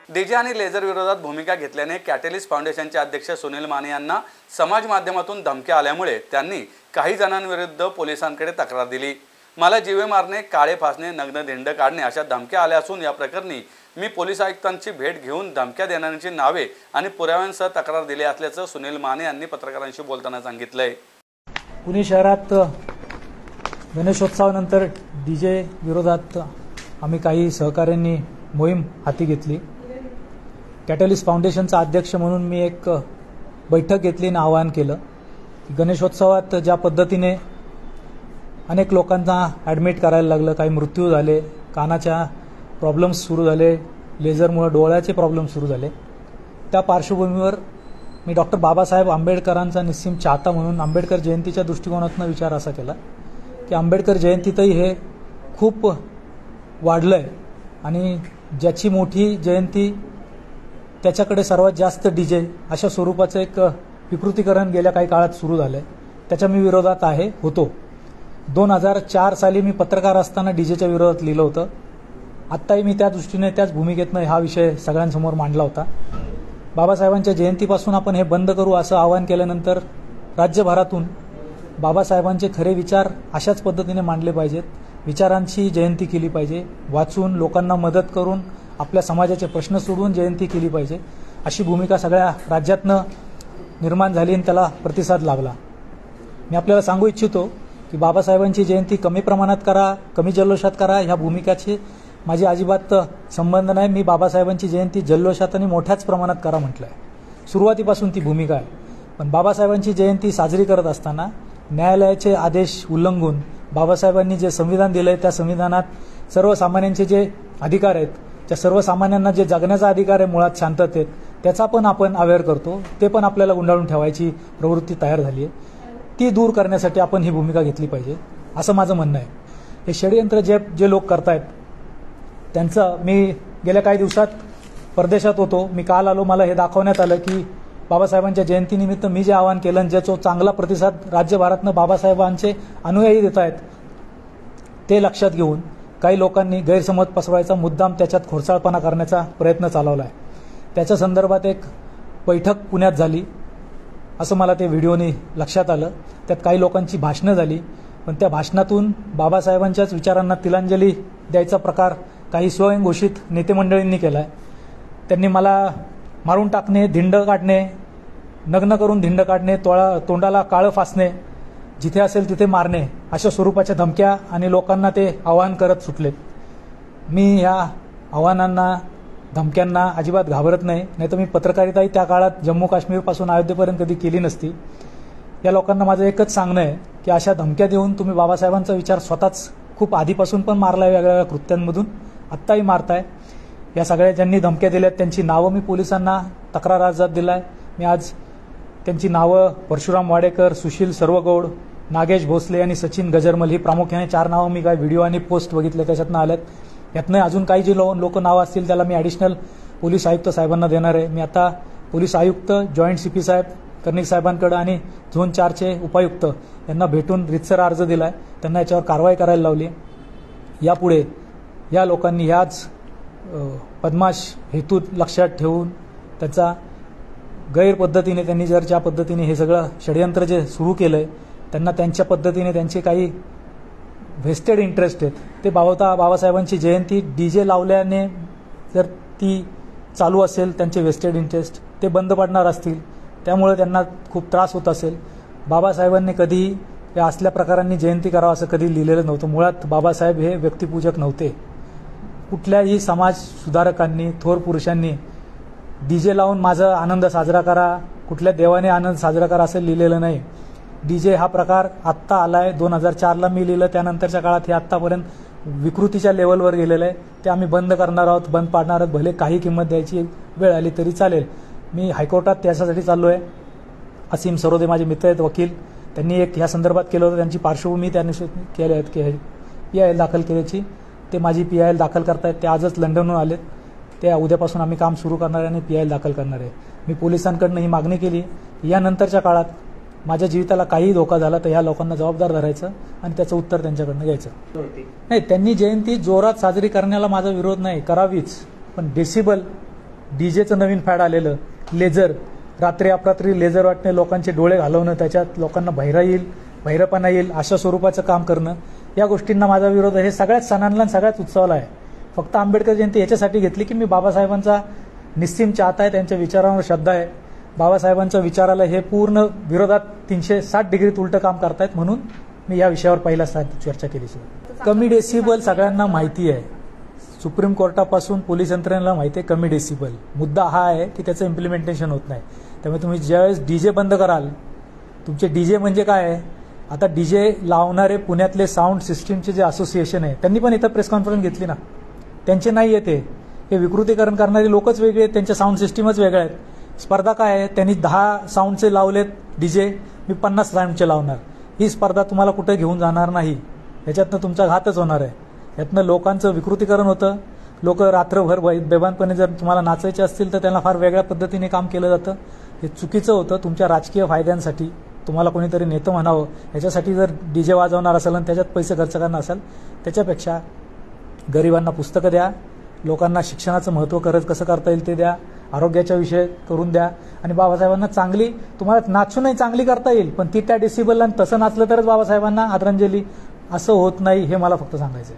DJ आणि laser विरोधात भूमिका घेतल्याने कॅटलिस्ट फाउंडेशनचे अध्यक्ष सुनील माने यांना समाज माध्यमातून धमक्या आल्यामुळे त्यांनी काही जणांविरुद्ध पोलिसांकडे तक्रार दिली। मला जीवे मारणे, काळे फासणे, नग्न धिंड काढणे अशा धमक्या आल्या असून या प्रकरणी मी पोलीस आयुक्तांची भेट घेऊन धमक्या देणाऱ्यांची नावे आणि पुराव्यांसह तक्रार दिली असल्याचं सुनील माने यांनी पत्रकारांशी बोलताना सांगितलंय। पुणे शहरात गणेशोत्सवानंतर डीजे विरोधात आम्ही काही सहकाऱ्यांनी मोहीम हाती घेतली। कॅटलिस्ट फाउंडेशनचा अध्यक्ष म्हणून मी एक बैठक घेतली आणि आवाहन केलं। गणेशोत्सवात ज्या पद्धतीने अनेक लोकांना ॲडमिट करायला लागलं, काही मृत्यू झाले, कानाच्या प्रॉब्लेम्स सुरू झाले, लेझरमुळे डोळ्याचे प्रॉब्लेम सुरू झाले, त्या पार्श्वभूमीवर मी डॉक्टर बाबासाहेब आंबेडकरांचा निस्सीम चाहता म्हणून आंबेडकर जयंतीच्या दृष्टिकोनातून विचार असा केला की आंबेडकर जयंतीतही हे खूप वाढलंय आणि ज्याची मोठी जयंती त्याच्याकडे सर्वात जास्त डीजे अशा स्वरूपाचं एक विकृतीकरण गेल्या काही काळात सुरू झालंय। त्याच्या मी विरोधात होतो। 2004 साली मी पत्रकार असताना डीजेच्या विरोधात लिहिलं होतं। आत्ताही मी त्या दृष्टीने त्याच भूमिकेतनं हा विषय सगळ्यांसमोर मांडला होता। बाबासाहेबांच्या जयंतीपासून आपण हे बंद करू असं आवाहन केल्यानंतर राज्यभरातून बाबासाहेबांचे खरे विचार अशाच पद्धतीने मांडले पाहिजेत, विचारांची जयंती केली पाहिजे, वाचून लोकांना मदत करून आपल्या समाजाचे प्रश्न सोडवून जयंती केली पाहिजे, अशी भूमिका सगळ्या राज्यातनं निर्माण झाली आणि त्याला प्रतिसाद लाभला। मी आपल्याला सांगू इच्छितो की बाबासाहेबांची जयंती कमी प्रमाणात करा, कमी जल्लोषात करा, ह्या भूमिकाची माझी अजिबात संबंध नाही। मी बाबासाहेबांची जयंती जल्लोषात आणि मोठ्याच प्रमाणात करा म्हटलंय, सुरुवातीपासून ती भूमिका आहे। पण बाबासाहेबांची जयंती साजरी करत असताना न्यायालयाचे आदेश उल्लंघून बाबासाहेबांनी जे संविधान दिलंय त्या संविधानात सर्वसामान्यांचे जे अधिकार आहेत, त्या सर्वसामान्यांना जे जगण्याचा अधिकार आहे मुळात शांततेत, त्याचा पण आपण अवेअर करतो, ते पण आपल्याला गुंडाळून ठेवायची प्रवृत्ती तयार झाली आहे। ती दूर करण्यासाठी आपण ही भूमिका घेतली पाहिजे असं माझं म्हणणं आहे। हे षडयंत्र जे लोक करतायत त्यांचं मी गेल्या काही दिवसात परदेशात होतो, मी काल आलो, मला हे दाखवण्यात आलं की बाबासाहेबांच्या जयंतीनिमित्त मी जे आवाहन केलं आणि ज्याचा चांगला प्रतिसाद राज्यभरातनं बाबासाहेबांचे अनुयायी देत आहेत, ते लक्षात घेऊन काही लोकांनी गैरसमज पसरवायचा मुद्दाम त्याच्यात खोडसाळपणा करण्याचा प्रयत्न चालवला आहे। त्याच्या संदर्भात एक बैठक पुण्यात झाली असं मला ते व्हिडिओनी लक्षात आलं। त्यात काही लोकांची भाषणं झाली, पण त्या भाषणातून बाबासाहेबांच्याच विचारांना तिलांजली द्यायचा प्रकार काही स्वयंघोषित नेतेमंडळींनी केला आहे। त्यांनी मला मारून टाकणे, धिंड काढणे, नग्न करून धिंड काढणे, तोंडाला काळं फासणे, जिथे असेल तिथे मारणे अशा स्वरूपाच्या धमक्या आणि लोकांना ते आवाहन करत सुटलेत। मी ह्या आव्हानांना, धमक्यांना अजिबात घाबरत नाही, नाहीतर मी पत्रकारिताही त्या काळात जम्मू काश्मीरपासून अयोध्येपर्यंत कधी केली नसती। या लोकांना माझं एकच सांगणं आहे की अशा धमक्या देऊन तुम्ही बाबासाहेबांचा विचार स्वतःच खूप आधीपासून पण मारलाय, वेगवेगळ्या कृत्यांमधून आत्ताही मारताय। या सगळ्या ज्यांनी धमक्या दिल्यात त्यांची नावं मी पोलिसांना तक्रार अर्जात दिलाय। मी आज त्यांची नावं परशुराम वाडेकर, सुशील सर्वगौड, नागेश भोसले आणि सचिन गजरमल ही प्रामुख्याने 4 नावं मी काय व्हिडिओ आणि पोस्ट बघितले त्याच्यातनं आल्यात। यातनं अजून काही जे लोक नावं असतील त्याला मी ॲडिशनल पोलीस आयुक्त साहेबांना देणार आहे। मी आता पोलीस आयुक्त, जॉईंट सीपी साहेब कर्णिक साहेबांकडे आणि झोन 4चे उपायुक्त यांना भेटून रितसर अर्ज दिलाय, त्यांना याच्यावर कारवाई करायला लावली। यापुढे या लोकांनी ह्याच बदमाश हेतू लक्षात ठेवून त्याचा गैरपद्धतीने त्यांनी जर ज्या पद्धतीने हे सगळं षडयंत्र जे सुरू केलंय, त्यांना त्यांच्या पद्धतीने त्यांचे काही व्हेस्टेड इंटरेस्ट आहेत ते बाबासाहेबांची जयंती डीजे लावल्याने जर ती चालू असेल, त्यांचे व्हेस्टेड इंटरेस्ट ते बंद पडणार असतील, त्यामुळे त्यांना खूप त्रास होत असेल। बाबासाहेबांनी कधी या असल्या प्रकारांनी जयंती करावं असं कधी लिहिलेलं नव्हतं। मुळात बाबासाहेब हे व्यक्तिपूजक नव्हते। कुठल्याही समाज सुधारकांनी, थोर पुरुषांनी डीजे लावून माझा आनंद साजरा करा, कुठल्या देवाने आनंद साजरा करा असं लिहिलेलं नाही। डीजे हा प्रकार आत्ता आलाय, 2004ला मी लिहिलं, त्यानंतरच्या काळात हे आत्तापर्यंत विकृतीच्या लेवलवर गेलेलं आहे। ते आम्ही बंद करणार आहोत, बंद पाडणार आहोत, भले काही किंमत द्यायची वेळ आली तरी चालेल। मी हायकोर्टात त्याच्यासाठी चाललो आहे। असीम सरोदे माझे मित्र आहेत, वकील, त्यांनी एक ह्या संदर्भात केलं होतं, त्यांची पार्श्वभूमी त्यानुसार PIL दाखल केल्याची, ते माझी PIL दाखल करतायत। ते आजच लंडनहून आलेत, ते उद्यापासून आम्ही काम सुरू करणार आहे आणि PIL दाखल करणार आहे। मी पोलिसांकडनं ही मागणी केली, यानंतरच्या काळात माझ्या जीविताला काही धोका झाला तर ह्या लोकांना जबाबदार धरायचं आणि त्याचं उत्तर त्यांच्याकडनं घ्यायचं। नाही, त्यांनी जयंती जोरात साजरी करण्याला माझा विरोध नाही, करावीच, पण डेसिबल डीजेचं नवीन फॅड आलेलं, लेझर, रात्री अपरात्री लेझर वाटणे, लोकांचे डोळे घालवणं, त्याच्यात लोकांना बहिरपणा येईल अशा स्वरूपाचं काम करणं, या गोष्टींना माझा विरोध आहे. हे सगळ्याच सणांना आणि सगळ्याच उत्सवाला आहे. फक्त आंबेडकर जयंती याच्यासाठी घेतली की मी बाबासाहेबांचा निस्सीम चाहता आहे, त्यांच्या विचारांवर श्रद्धा आहे. बाबासाहेबांच्या विचाराला हे पूर्ण विरोधात 360 डिग्रीत उलटं काम करतायत, म्हणून मी या विषयावर पहिला चर्चा केली. कमी डेसिबल सगळ्यांना माहिती आहे, सुप्रीम कोर्टापासून पोलीस यंत्रणेला माहिती आहे कमी डेसिबल. मुद्दा हा आहे की त्याचं इम्प्लिमेंटेशन होत नाही. त्यामुळे तुम्ही ज्यावेळेस डीजे बंद कराल, तुमचे डीजे म्हणजे काय आहे, आता डीजे लावणारे पुण्यातले साऊंड सिस्टीमचे जे असोसिएशन आहे त्यांनी पण इथं प्रेस कॉन्फरन्स घेतली ना, त्यांचे नाही येते. हे विकृतीकरण करणारे लोकच वेगळे आहेत, त्यांच्या साऊंड सिस्टीमच वेगळ्या आहेत. स्पर्धा काय आहे, त्यांनी 10 साऊंडचे लावलेत डीजे, मी 50 साऊंडचे लावणार. ही स्पर्धा तुम्हाला कुठे घेऊन जाणार नाही. याच्यातनं तुमचा घातच होणार आहे. यातनं लोकांचं विकृतीकरण होतं. लोक रात्रभर बेभानपणे जर तुम्हाला नाचायचे असतील तर त्यांना फार वेगळ्या पद्धतीने काम केलं जातं. हे चुकीचं होतं. तुमच्या राजकीय फायद्यांसाठी तुम्हाला कोणीतरी नेतं म्हणावं याच्यासाठी जर डीजे वाजवणार असेल आणि त्याच्यात पैसे खर्च करणार असेल, त्याच्यापेक्षा गरिबांना पुस्तकं द्या, लोकांना शिक्षणाचं महत्त्व कसं करता येईल ते द्या, आरोग्याच्या विषय करून द्या, आणि बाबासाहेबांना चांगली, तुम्हाला नाचूनही चांगली करता येईल, पण ती त्या डेसिबलला तसं नाचलं तरच बाबासाहेबांना आदरांजली. असं होत नाही, हे मला फक्त सांगायचं आहे.